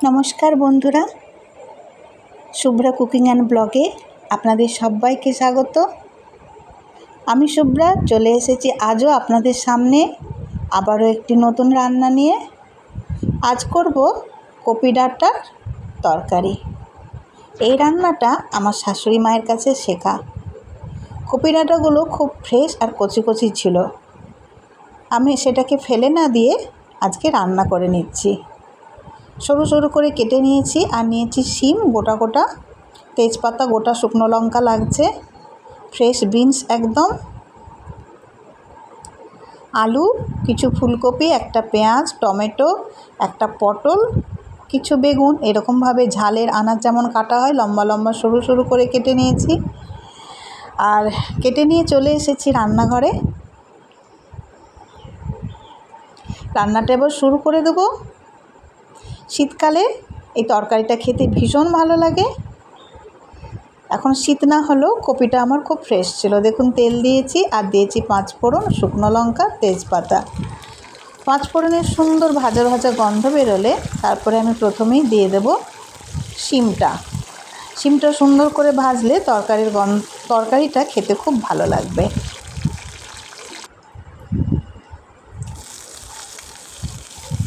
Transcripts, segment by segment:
নমস্কার বন্ধুরা, Shubhra cooking and ব্লগে আপনাদের সবাইকে স্বাগত। আমি শুভ্রা চলে এসেছি আজও আপনাদের সামনে আবারও একটি নতুন রান্না নিয়ে। আজ করব কপি ডাঁটার তরকারি। এই রান্নাটা আমার শাশুড়ি মায়ের কাছে শেখা। কপি ডাঁটাগুলো খুব ফ্রেশ আর কচি কচি ছিল। আমি সেটাকে ফেলে না দিয়ে আজকে রান্না করে নিচ্ছি। সরু সরু করে কেটে নিয়েছি আর নিয়েছি শিম গোটা গোটা, তেজপাতা, গোটা শুকনো লঙ্কা লাগছে, ফ্রেশ বিনস একদম, আলু, কিছু ফুলকপি, একটা পেঁয়াজ, টমেটো, একটা পটল, কিছু বেগুন, এরকমভাবে ঝালের আনাজ যেমন কাটা হয় লম্বা লম্বা সরু সরু করে কেটে নিয়েছি। আর কেটে নিয়ে চলে এসেছি রান্নাঘরে। রান্নাটা এবার শুরু করে দেবো। শীতকালে এই তরকারিটা খেতে ভীষণ ভালো লাগে। এখন শীত না হলেও কপিটা আমার খুব ফ্রেশ ছিল। দেখুন, তেল দিয়েছি আর দিয়েছি 5 ফোড়ন, শুকনো লঙ্কা, তেজপাতা। 5 ফোড়নের সুন্দর ভাজা ভাজা গন্ধ বেরোলে তারপরে আমি প্রথমেই দিয়ে দেব শিমটা। শিমটা সুন্দর করে ভাজলে তরকারিটা খেতে খুব ভালো লাগবে।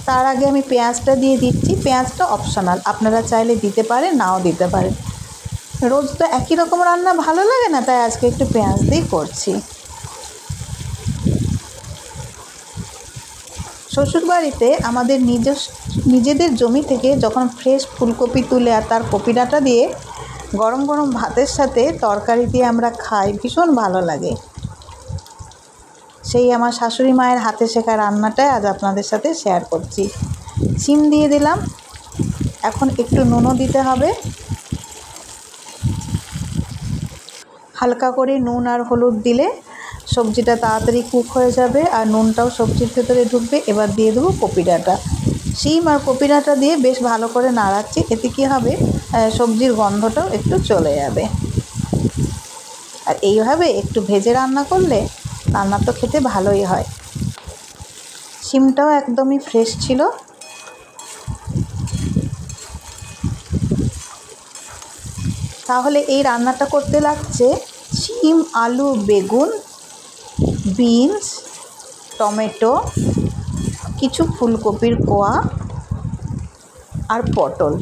তার আগে আমি পেঁয়াজটা দিয়ে দিচ্ছি। পেঁয়াজটা অপশনাল, আপনারা চাইলে দিতে পারেন, নাও দিতে পারেন। রোজ তো একই রকম রান্না ভালো লাগে না, তাই আজকে একটু পেঁয়াজ দিয়েই করছি। শ্বশুরবাড়িতে আমাদের নিজেদের জমি থেকে যখন ফ্রেশ ফুলকপি তুলে আর তার কপি ডাঁটা দিয়ে গরম গরম ভাতের সাথে তরকারি দিয়ে আমরা খাই, ভীষণ ভালো লাগে। সেই আমার শাশুড়ি মায়ের হাতে শেখা রান্নাটাই আজ আপনাদের সাথে শেয়ার করছি। শিম দিয়ে দিলাম, এখন একটু নুনও দিতে হবে। হালকা করে নুন আর হলুদ দিলে সবজিটা তাড়াতাড়ি কুক হয়ে যাবে আর নুনটাও সবজির ভেতরে ঢুকবে। এবার দিয়ে দেবো কপি ডাঁটা। শিম আর কপি ডাঁটা দিয়ে বেশ ভালো করে নাড়াচ্ছি। এতে কী হবে, সবজির গন্ধটাও একটু চলে যাবে। আর এইভাবে একটু ভেজে রান্না করলে রান্না তো খেতে ভালোই হয়। শিমটাও একদমই ফ্রেশ ছিল। তাহলে এই রান্নাটা করতে লাগছে শিম, আলু, বেগুন, বিনস, টমেটো, কিছু ফুলকপির কোয়া আর পটল।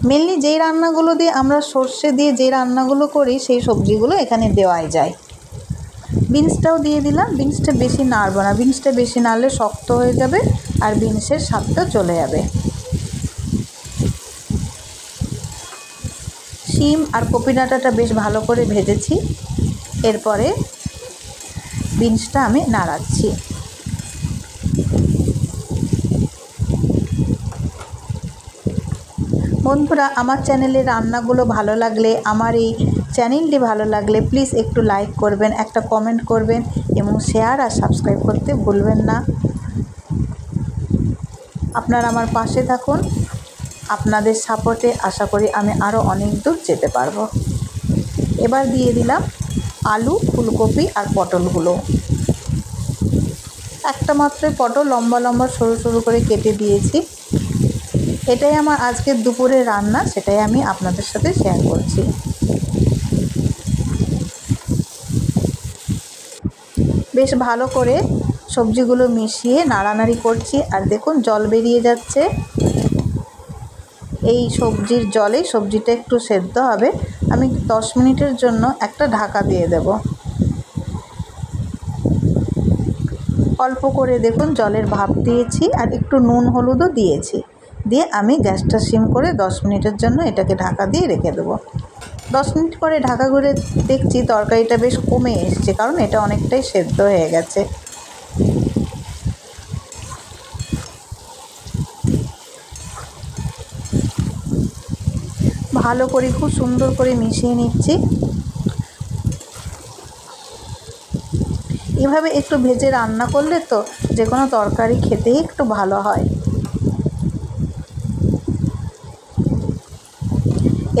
মেনলি যেই রান্নাগুলো দিয়ে আমরা সর্ষে দিয়ে যে রান্নাগুলো করি সেই সবজিগুলো এখানে দেওয়াই যায়। বিনসটাও দিয়ে দিলাম। বিনসটা বেশি নাড়ব না, বিনসটা বেশি নাড়লে শক্ত হয়ে যাবে আর বিনসের স্বাদটা চলে যাবে। শিম আর কপি ডাঁটাটা বেশ ভালো করে ভেজেছি। এরপরে বিনসটা আমি নাড়াচ্ছি। বন্ধুরা, আমার চ্যানেলের রান্নাগুলো ভালো লাগলে, আমার এই চ্যানেলটি ভালো লাগলে প্লিজ একটু লাইক করবেন, একটা কমেন্ট করবেন এবং শেয়ার আর সাবস্ক্রাইব করতে ভুলবেন না। আপনারা আমার পাশে থাকুন। আপনাদের সাপোর্টে আশা করি আমি আরও অনেক দূর যেতে পারবো। এবার দিয়ে দিলাম আলু, ফুলকপি আর পটলগুলো। একটা মাত্রই পটল লম্বা লম্বা সরু সরু করে কেটে দিয়েছি। এটাই আমার আজকের দুপুরের রান্না, সেটাই আমি আপনাদের সাথে শেয়ার করছি। বেশ ভালো করে সবজিগুলো মিশিয়ে নাড়ানাড়ি করছি। আর দেখুন, জল বেরিয়ে যাচ্ছে। এই সবজির জলে সবজিটা একটু সেদ্ধ হবে। আমি 10 মিনিটের জন্য একটা ঢাকা দিয়ে দেব। অল্প করে দেখুন জলের ভাপ দিয়েছি আর একটু নুন হলুদও দিয়েছি। দিয়ে আমি গ্যাসটা সিম করে 10 মিনিটের জন্য এটাকে ঢাকা দিয়ে রেখে দেবো। 10 মিনিট পরে ঢাকা ঘুরে দেখছি তরকারিটা বেশ কমে এসছে, কারণ এটা অনেকটাই সেদ্ধ হয়ে গেছে। ভালো করে খুব সুন্দর করে মিশিয়ে নিচ্ছি। এভাবে একটু ভেজে রান্না করলে তো যে কোনো তরকারি খেতেই একটু ভালো হয়।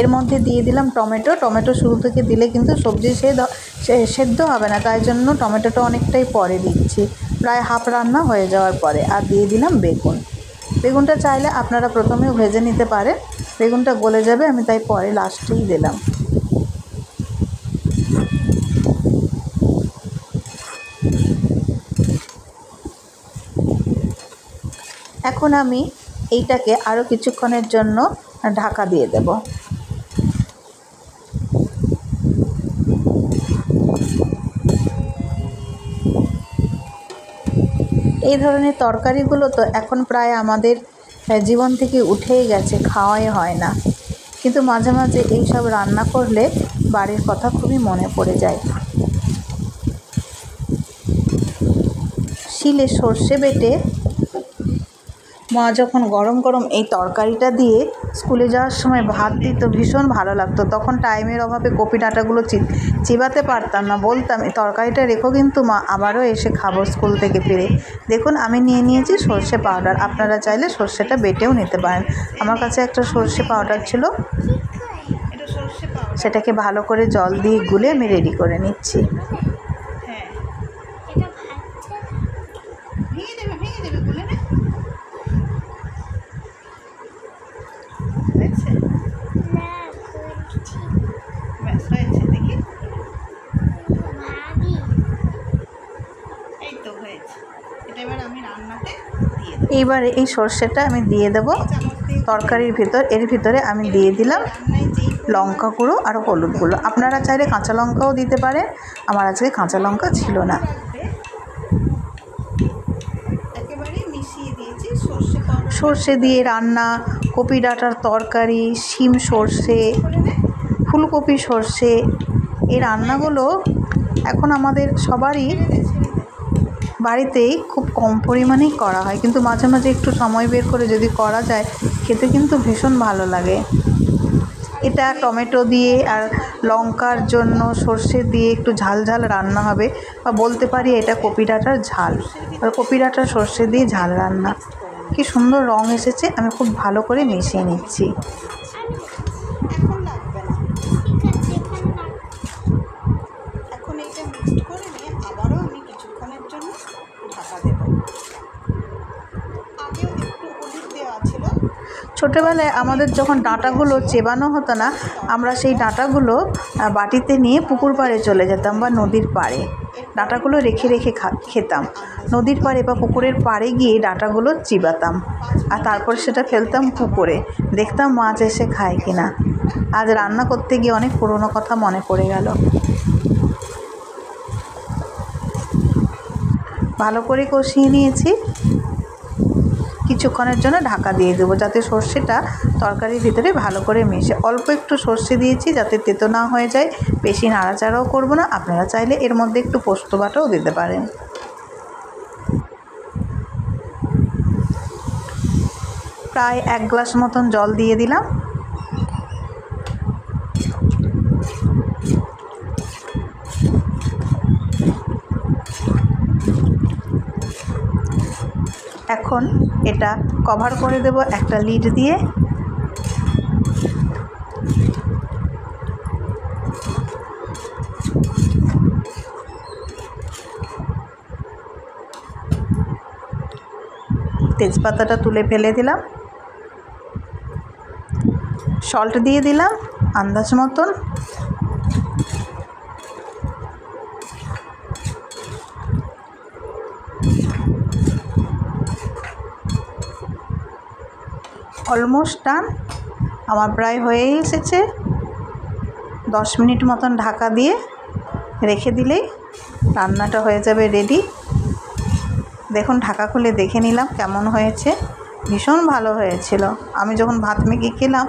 এর মধ্যে দিয়ে দিলাম টমেটো। টমেটো শুরু থেকে দিলে কিন্তু সবজি সেদ্ধ হবে না, তাই জন্য টমেটোটা অনেকটাই পরে দিচ্ছি, প্রায় হাফ রান্না হয়ে যাওয়ার পরে। আর দিয়ে দিলাম বেগুন। বেগুনটা চাইলে আপনারা প্রথমেও ভেজে নিতে পারেন, বেগুনটা গলে যাবে, আমি তাই পরে লাস্টেই দিলাম। এখন আমি এইটাকে আরও কিছুক্ষণের জন্য ঢাকা দিয়ে দেব। এই ধরনের তরকারিগুলো তো এখন প্রায় আমাদের জীবন থেকে উঠেই গেছে, খাওয়াই হয় না, কিন্তু মাঝে মাঝে এইসব রান্না করলে বাড়ির কথা খুবই মনে পড়ে যায়। শিলে সর্ষে বেটে মা যখন গরম গরম এই তরকারিটা দিয়ে স্কুলে যাওয়ার সময় ভাত দিত, ভীষণ ভালো লাগতো। তখন টাইমের অভাবে কপি ডাঁটাগুলো চিবাতে পারতাম না, বলতাম এই তরকারিটা রেখো, কিন্তু মা আবারও এসে খাবো স্কুল থেকে ফিরে। দেখুন আমি নিয়ে নিয়েছি সর্ষে পাউডার, আপনারা চাইলে সর্ষেটা বেটেও নিতে পারেন। আমার কাছে একটা সর্ষে পাউডার ছিল, সেটাকে ভালো করে জল দিয়ে গুলে আমি রেডি করে নিচ্ছি। এইবারে এই সর্ষেটা আমি দিয়ে দেব তরকারির ভিতর। এর ভিতরে আমি দিয়ে দিলাম লঙ্কা গুঁড়ো আর হলুদ গুঁড়ো। আপনারা চাইলে কাঁচা লঙ্কাও দিতে পারেন, আমার আজকে কাঁচা লঙ্কা ছিল না। সর্ষে দিয়ে রান্না, কপি ডাঁটার তরকারি, শিম সর্ষে, ফুলকপি সর্ষে, এই রান্নাগুলো এখন আমাদের সবারই বাড়িতেই খুব কম পরিমাণেই করা হয়, কিন্তু মাঝে মাঝে একটু সময় বের করে যদি করা যায় খেতে কিন্তু ভীষণ ভালো লাগে। এটা টমেটো দিয়ে আর লঙ্কার জন্য সর্ষে দিয়ে একটু ঝাল ঝাল রান্না হবে, বা বলতে পারি এটা কপি ডাঁটার ঝাল, আর কপি ডাঁটার সর্ষে দিয়ে ঝাল রান্না। কি সুন্দর রং এসেছে, আমি খুব ভালো করে মিশিয়ে নিচ্ছি। ছোটোবেলায় আমাদের যখন ডাঁটাগুলো চেবানো হতো না, আমরা সেই ডাঁটাগুলো বাটিতে নিয়ে পুকুর পাড়ে চলে যেতাম বা নদীর পাড়ে, ডাঁটাগুলো রেখে রেখে খেতাম। নদীর পাড়ে বা পুকুরের পাড়ে গিয়ে ডাঁটাগুলো চিবাতাম, আর তারপর সেটা ফেলতাম পুকুরে, দেখতাম মাছ এসে খায় কিনা। আজ রান্না করতে গিয়ে অনেক পুরনো কথা মনে পড়ে গেল। ভালো করে কষিয়ে নিয়েছি, কিছুক্ষণের জন্য ঢাকা দিয়ে দেবো যাতে সর্ষেটা তরকারির ভিতরে ভালো করে মিশে। অল্প একটু সর্ষে দিয়েছি যাতে তেতো না হয়ে যায়, বেশি নাড়াচাড়াও করব না। আপনারা চাইলে এর মধ্যে একটু পোস্ত বাটাও দিতে পারেন। প্রায় 1 গ্লাস মতন জল দিয়ে দিলাম। এখন এটা কভার করে দেব একটা লিড দিয়ে। তেজপাতাটা তুলে ফেলে দিলাম, সল্ট দিয়ে দিলাম আন্দাজ মতন, অলমোস্ট ডান, আমার প্রায় হয়েই এসেছে। 10 মিনিট মতন ঢাকা দিয়ে রেখে দিলেই রান্নাটা হয়ে যাবে রেডি। দেখুন ঢাকা খুলে দেখে নিলাম কেমন হয়েছে, ভীষণ ভালো হয়েছিল। আমি যখন ভাত মেখে খেলাম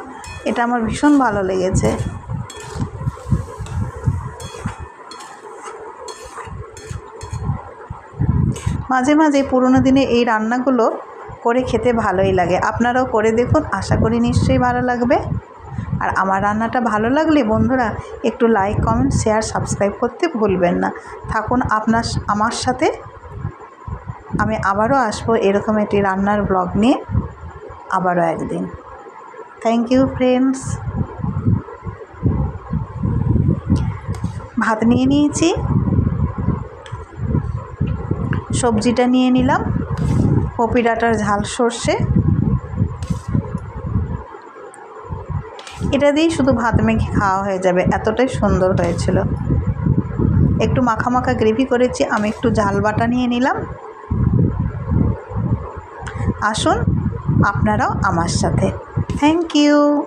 এটা আমার ভীষণ ভালো লেগেছে। মাঝে মাঝে পুরোনো দিনে এই রান্নাগুলো করে খেতে ভালোই লাগে, আপনারাও করে দেখুন, আশা করি নিশ্চয়ই ভালো লাগবে। আর আমার রান্নাটা ভালো লাগলে বন্ধুরা একটু লাইক, কমেন্ট, শেয়ার, সাবস্ক্রাইব করতে ভুলবেন না। থাকুন আমার সাথে, আমি আবারও আসবো এরকম একটি রান্নার ব্লগ নিয়ে আবারও একদিন। Thank you friends. ভাত নিয়ে নিয়েছি, সবজিটা নিয়ে নিলাম কপি ডাঁটার ঝাল সর্ষে, এটা দিয়েই শুধু ভাত মেখে খাওয়া হয়ে যাবে, এতটাই সুন্দর হয়েছিল। একটু মাখা মাখা গ্রেভি করেছি, আমি একটু ঝাল বাটা নিয়ে নিলাম। আসুন আপনারাও আমার সাথে। Thank you.